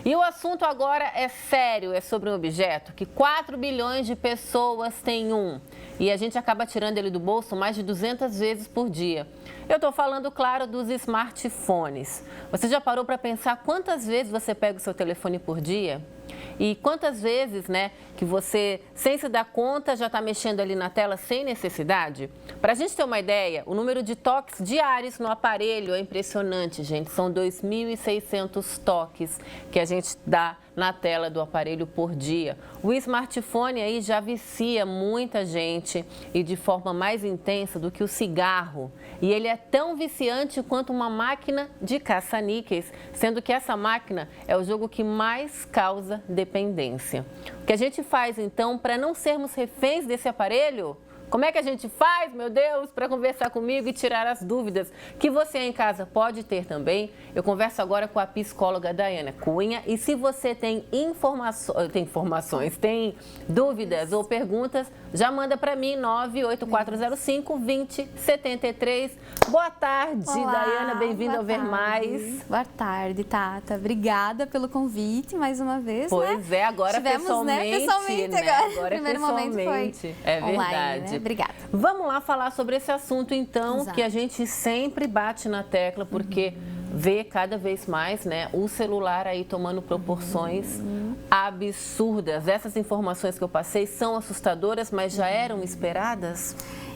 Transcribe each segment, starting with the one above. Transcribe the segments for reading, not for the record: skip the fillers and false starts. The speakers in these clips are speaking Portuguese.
E o assunto agora é sério, é sobre um objeto que 4 bilhões de pessoas têm um. E a gente acaba tirando ele do bolso mais de 200 vezes por dia. Eu estou falando, claro, dos smartphones. Você já parou para pensar quantas vezes você pega o seu telefone por dia? E quantas vezes, que você, sem se dar conta, já está mexendo ali na tela sem necessidade? Para a gente ter uma ideia, o número de toques diários no aparelho é impressionante, gente. São 2.600 toques que a gente dá na tela do aparelho por dia. O smartphone aí já vicia muita gente e de forma mais intensa do que o cigarro. E ele é tão viciante quanto uma máquina de caça-níqueis, sendo que essa máquina é o jogo que mais causa dependência. O que a gente faz, então, para não sermos reféns desse aparelho? Como é que a gente faz, meu Deus, para conversar comigo e tirar as dúvidas que você em casa pode ter também? Eu converso agora com a psicóloga Daiana Cunha. E se você tem tem dúvidas ou perguntas, já manda para mim, 98405-2073. Boa tarde, Olá, Daiana, bem-vinda ao Ver Mais. Boa tarde, Tata. Obrigada pelo convite mais uma vez. Pois é, agora pessoalmente. Pessoalmente agora. Agora Primeiro momento foi é online, verdade. Obrigada. Vamos lá falar sobre esse assunto, então, Exato. que a gente sempre bate na tecla, porque vê cada vez mais, o celular aí tomando proporções absurdas. Essas informações que eu passei são assustadoras, mas já eram esperadas?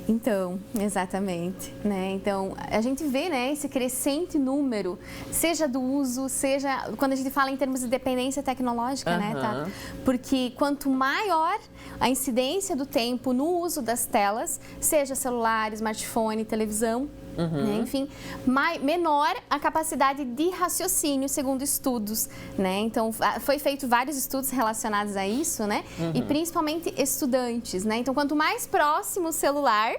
Então, exatamente, Então, a gente vê, esse crescente número, seja do uso, seja quando a gente fala em termos de dependência tecnológica, Tata? Porque quanto maior a incidência do tempo no uso das telas, seja celular, smartphone, televisão, enfim, menor a capacidade de raciocínio, segundo estudos, Então, foi feito vários estudos relacionados a isso, E principalmente estudantes, Então, quanto mais próximo o celular,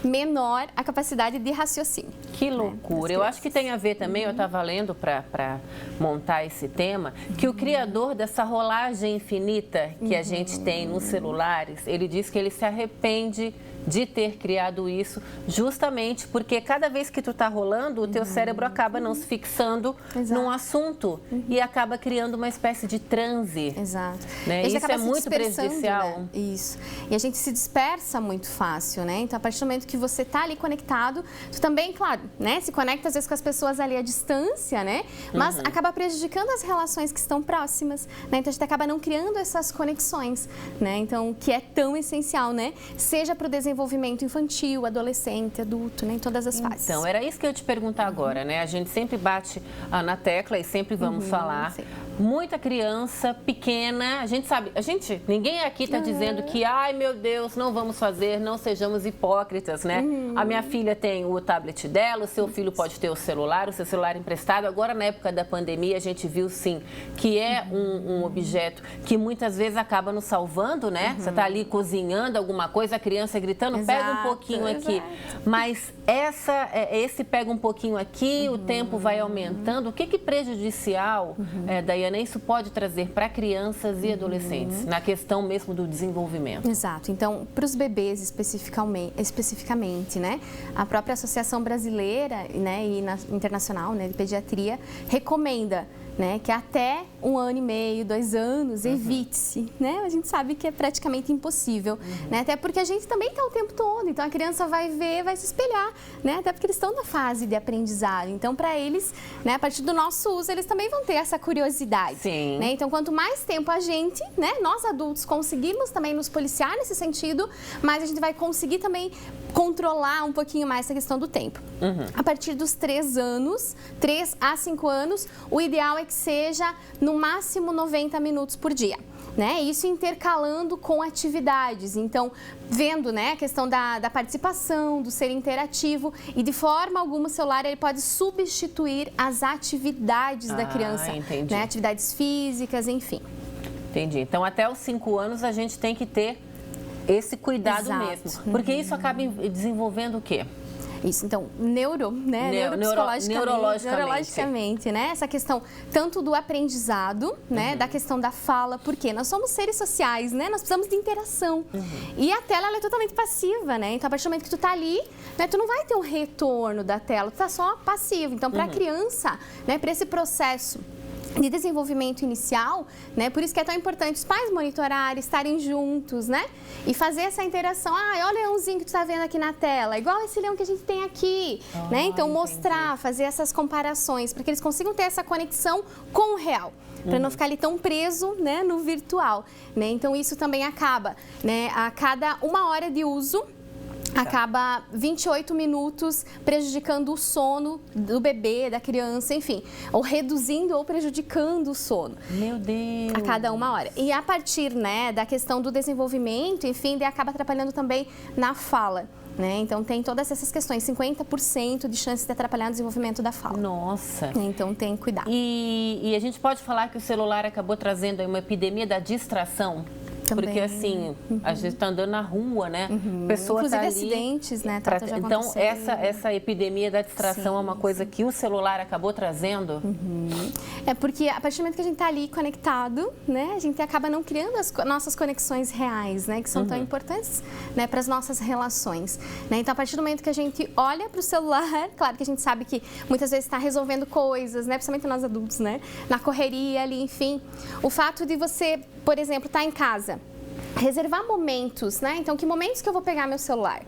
menor a capacidade de raciocínio. Que loucura. Eu acho que tem a ver também, eu estava lendo para montar esse tema, que o criador dessa rolagem infinita que a gente tem nos celulares, ele diz que ele se arrepende de ter criado isso, justamente porque cada vez que tu está rolando, o teu cérebro acaba não se fixando num assunto e acaba criando uma espécie de transe. Exato. Isso é muito prejudicial. Isso. E a gente se dispersa muito fácil, Então, a partir do momento que você está ali conectado, tu também, claro, se conecta às vezes com as pessoas ali à distância, Mas acaba prejudicando as relações que estão próximas, Então, a gente acaba não criando essas conexões, Então, que é tão essencial, Seja para o desenvolvimento infantil, adolescente, adulto, em todas as fases. Então, era isso que eu ia te perguntar agora, A gente sempre bate na tecla e sempre vamos falar. Sim. Muita criança pequena, a gente sabe, ninguém aqui está dizendo que, ai meu Deus, não vamos fazer, não sejamos hipócritas, A minha filha tem o tablet dela, o seu filho pode ter o seu celular emprestado. Agora, na época da pandemia, a gente viu sim que é um objeto que muitas vezes acaba nos salvando, Você está ali cozinhando alguma coisa, a criança gritando, pega um pouquinho aqui. Mas esse pega um pouquinho aqui, o tempo vai aumentando. O que prejudicial, Daiana, isso pode trazer para crianças e adolescentes, na questão mesmo do desenvolvimento? Exato. Então, para os bebês especificamente, a própria Associação Brasileira e internacional de Pediatria recomenda que até 1 ano e meio, 2 anos, evite-se, A gente sabe que é praticamente impossível, Até porque a gente também está o tempo todo, então a criança vai ver, vai se espelhar, Até porque eles estão na fase de aprendizado, então para eles, a partir do nosso uso, eles também vão ter essa curiosidade, Sim. Então quanto mais tempo a gente, nós adultos conseguirmos também nos policiar nesse sentido, mais a gente vai conseguir também controlar um pouquinho mais essa questão do tempo. A partir dos 3 anos, 3 a 5 anos, o ideal é que seja no máximo 90 minutos por dia. Isso intercalando com atividades, então vendo a questão da participação, do ser interativo e de forma alguma o celular ele pode substituir as atividades da criança, entendi. Atividades físicas, enfim. Entendi. Então até os 5 anos a gente tem que ter esse cuidado mesmo, porque isso acaba desenvolvendo o quê? Isso, então, neurologicamente, Essa questão tanto do aprendizado, da questão da fala, porque nós somos seres sociais, Nós precisamos de interação. E a tela, ela é totalmente passiva, Então, a partir do momento que tu tá ali, tu não vai ter um retorno da tela, tu tá só passivo. Então, para a criança, para esse processo de desenvolvimento inicial, né? Por isso que é tão importante os pais monitorarem, estarem juntos, né? E fazer essa interação. Olha o leãozinho que tu tá vendo aqui na tela, igual esse leão que a gente tem aqui, né? Então, mostrar, fazer essas comparações, para que eles consigam ter essa conexão com o real, para não ficar ali tão preso, né, no virtual, né? Então, isso também acaba, né? A cada 1 hora de uso, acaba 28 minutos prejudicando o sono do bebê, da criança, enfim, ou reduzindo ou prejudicando o sono. Meu Deus! A cada 1 hora. E a partir, né, da questão do desenvolvimento, enfim, acaba atrapalhando também na fala. Né? Então, tem todas essas questões, 50% de chance de atrapalhar o desenvolvimento da fala. Nossa! Então, tem que cuidar. E a gente pode falar que o celular acabou trazendo aí uma epidemia da distração? Também. Porque assim, a gente está andando na rua, né? Pessoa Inclusive tá ali acidentes, né? Então, essa epidemia da distração Sim, é uma coisa que o celular acabou trazendo? É porque a partir do momento que a gente está ali conectado, né? A gente acaba não criando as nossas conexões reais, né? Que são tão importantes, né? Para as nossas relações, né? Então, a partir do momento que a gente olha para o celular, claro que a gente sabe que muitas vezes está resolvendo coisas, né? Principalmente nós adultos, né? Na correria ali, enfim. O fato de você, por exemplo, estar em casa, reservar momentos, né? Então, que momentos que eu vou pegar meu celular?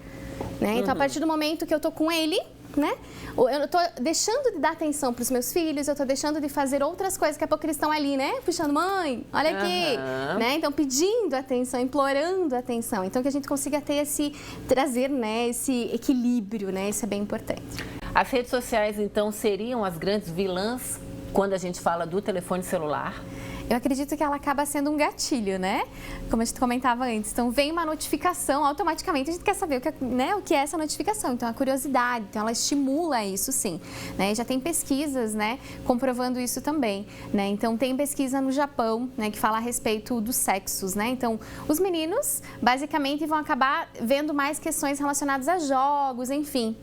Né? Então, a partir do momento que eu tô com ele, né? Eu tô deixando de dar atenção para os meus filhos, eu tô deixando de fazer outras coisas, daqui a pouco eles estão ali, né? Puxando, mãe, olha aqui, né? Então, pedindo atenção, implorando atenção. Então, que a gente consiga ter trazer, né? Esse equilíbrio, né? Isso é bem importante. As redes sociais, então, seriam as grandes vilãs quando a gente fala do telefone celular? Eu acredito que ela acaba sendo um gatilho, né? Como a gente comentava antes. Então, vem uma notificação, automaticamente a gente quer saber o que é essa notificação. Então, a curiosidade, então ela estimula isso, sim. Né? Já tem pesquisas, né, comprovando isso também. Né? Então, tem pesquisa no Japão, né, que fala a respeito dos sexos, né? Então, os meninos, basicamente, vão acabar vendo mais questões relacionadas a jogos, enfim,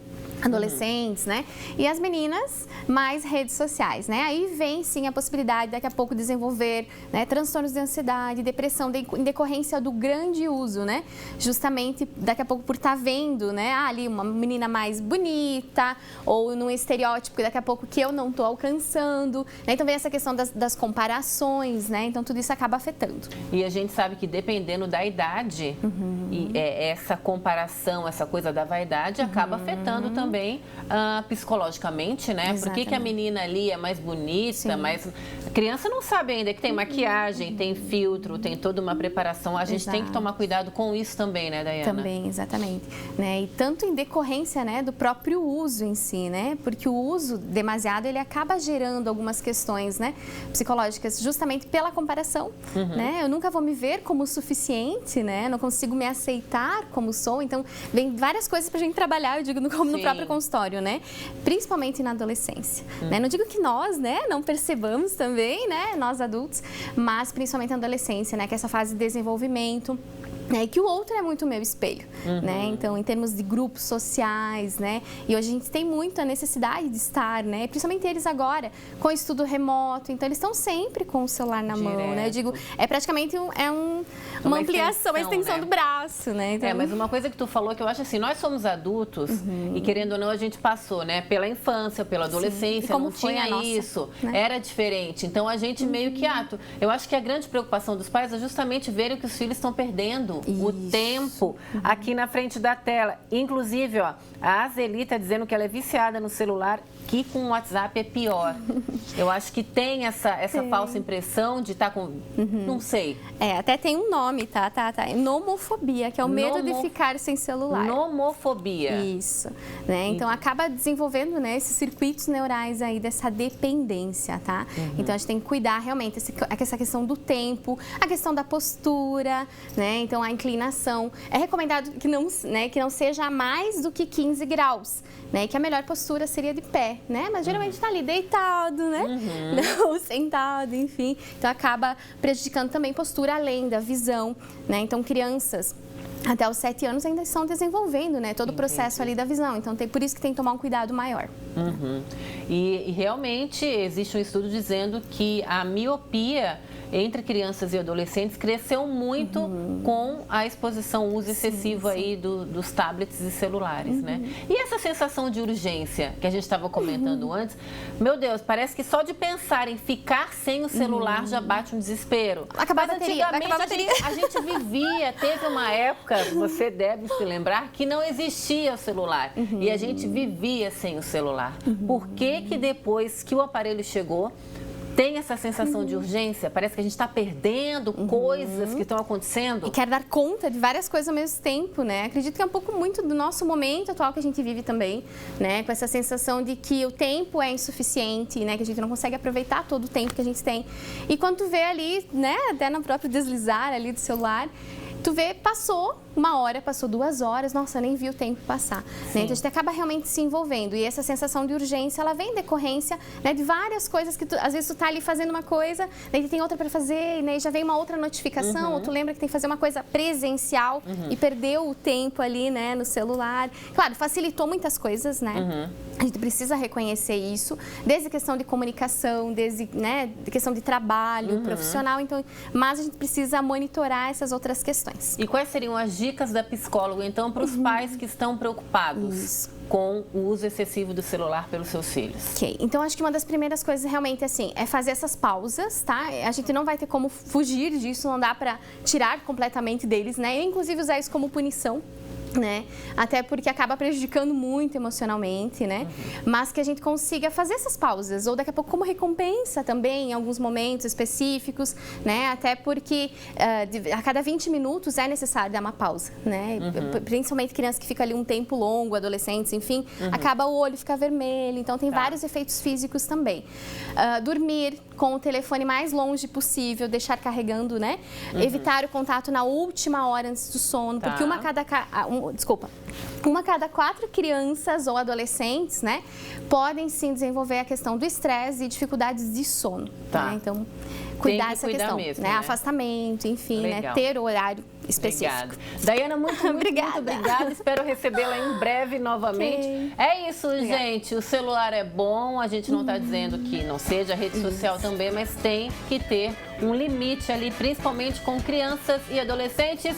adolescentes, né? E as meninas, mais redes sociais, né? Aí vem, sim, a possibilidade, daqui a pouco, desenvolver, né, transtornos de ansiedade, depressão, em decorrência do grande uso, né? Justamente, daqui a pouco, por estar vendo, né? Ali, uma menina mais bonita, ou num estereótipo, daqui a pouco, que eu não estou alcançando, né? Então, vem essa questão das comparações, né? Então, tudo isso acaba afetando. E a gente sabe que, dependendo da idade, essa comparação, essa coisa da vaidade, acaba afetando também psicologicamente, né? Por que a menina ali é mais bonita, mais... A criança não sabe ainda que tem maquiagem, tem filtro, tem toda uma preparação. A gente tem que tomar cuidado com isso também, né, Daiana? Também, exatamente. Né? E tanto em decorrência, né, do próprio uso em si, né? Porque o uso demasiado, ele acaba gerando algumas questões, né, psicológicas, justamente pela comparação, né? Eu nunca vou me ver como o suficiente, né? Não consigo me aceitar como sou. Então, vem várias coisas pra gente trabalhar, eu digo, como no próprio consultório, né? Principalmente na adolescência, né? Não digo que nós, né, não percebamos também, né, nós adultos, mas principalmente na adolescência, né, que é essa fase de desenvolvimento. E que o outro é muito o meu espelho, né? Então, em termos de grupos sociais, né? E hoje a gente tem muito a necessidade de estar, né? Principalmente eles agora, com estudo remoto. Então, eles estão sempre com o celular na mão, né? Eu digo, é praticamente uma ampliação, uma extensão, né, do braço, né? Então... mas uma coisa que tu falou que eu acho assim, nós somos adultos e, querendo ou não, a gente passou, né? Pela infância, pela adolescência, não tinha isso, né? Era diferente. Então, a gente meio que eu acho que a grande preocupação dos pais é justamente verem que os filhos estão perdendo o tempo aqui na frente da tela. Inclusive, ó, a Azeli está dizendo que ela é viciada no celular, que com o WhatsApp é pior. Eu acho que tem essa falsa impressão de estar com... Não sei. Até tem um nome, tá? Nomofobia, que é o medo de ficar sem celular. Nomofobia. Isso. Né? Então, acaba desenvolvendo, né, esses circuitos neurais aí dessa dependência, tá? Então, a gente tem que cuidar realmente essa questão do tempo, a questão da postura, né? Então, a inclinação. É recomendado que não seja mais do que 15 graus, né? Que a melhor postura seria de pé, né? Mas geralmente está ali deitado, né? Não, sentado, enfim. Então, acaba prejudicando também postura, além da visão, né? Então, crianças até os 7 anos ainda estão desenvolvendo, né? Todo o processo ali da visão. Então, por isso que tem que tomar um cuidado maior. E realmente existe um estudo dizendo que a miopia entre crianças e adolescentes cresceu muito com a exposição, o uso excessivo aí dos tablets e celulares, né? E essa sensação de urgência que a gente estava comentando antes, meu Deus, parece que só de pensar em ficar sem o celular já bate um desespero. Acabar a bateria, vai acabar a bateria. A gente vivia, teve uma época, você deve se lembrar, que não existia o celular. E a gente vivia sem o celular. Por que que depois que o aparelho chegou, tem essa sensação de urgência? Parece que a gente está perdendo coisas que estão acontecendo. E quer dar conta de várias coisas ao mesmo tempo, né? Acredito que é um pouco muito do nosso momento atual que a gente vive também, né? Com essa sensação de que o tempo é insuficiente, né? Que a gente não consegue aproveitar todo o tempo que a gente tem. E quando tu vê ali, né? Até no próprio deslizar ali do celular, tu vê, passou 1 hora, passou 2 horas, nossa, eu nem vi o tempo passar. Né? Então, a gente acaba realmente se envolvendo. E essa sensação de urgência, ela vem em decorrência, né, de várias coisas que, às vezes, tu tá ali fazendo uma coisa, daí tem outra para fazer, né, e já vem uma outra notificação, ou tu lembra que tem que fazer uma coisa presencial e perdeu o tempo ali, né, no celular. Claro, facilitou muitas coisas, né? A gente precisa reconhecer isso, desde a questão de comunicação, desde, né, questão de trabalho profissional, então, mas a gente precisa monitorar essas outras questões. E quais seriam as dicas da psicóloga, então, para os pais que estão preocupados com o uso excessivo do celular pelos seus filhos? Ok, então acho que uma das primeiras coisas realmente, assim, é fazer essas pausas, tá? A gente não vai ter como fugir disso, não dá para tirar completamente deles, né? Eu, inclusive, usar isso como punição. Né? Até porque acaba prejudicando muito emocionalmente, né? Mas que a gente consiga fazer essas pausas, ou daqui a pouco como recompensa também, em alguns momentos específicos, né? Até porque a cada 20 minutos é necessário dar uma pausa, né? Principalmente crianças que ficam ali um tempo longo, adolescentes, enfim, acaba o olho ficar vermelho, então tem vários efeitos físicos também. Dormir com o telefone mais longe possível, deixar carregando, né? Evitar o contato na última hora antes do sono, porque uma cada 4 crianças ou adolescentes, né, podem sim desenvolver a questão do estresse e dificuldades de sono. Né? Então, cuidar dessa questão, mesmo, né? Afastamento, enfim, né? Ter o horário específico. Obrigada. Daiana, muito obrigada. Espero recebê-la em breve novamente. É isso, gente. O celular é bom, a gente não está dizendo que não seja, a rede social também, mas tem que ter um limite ali, principalmente com crianças e adolescentes.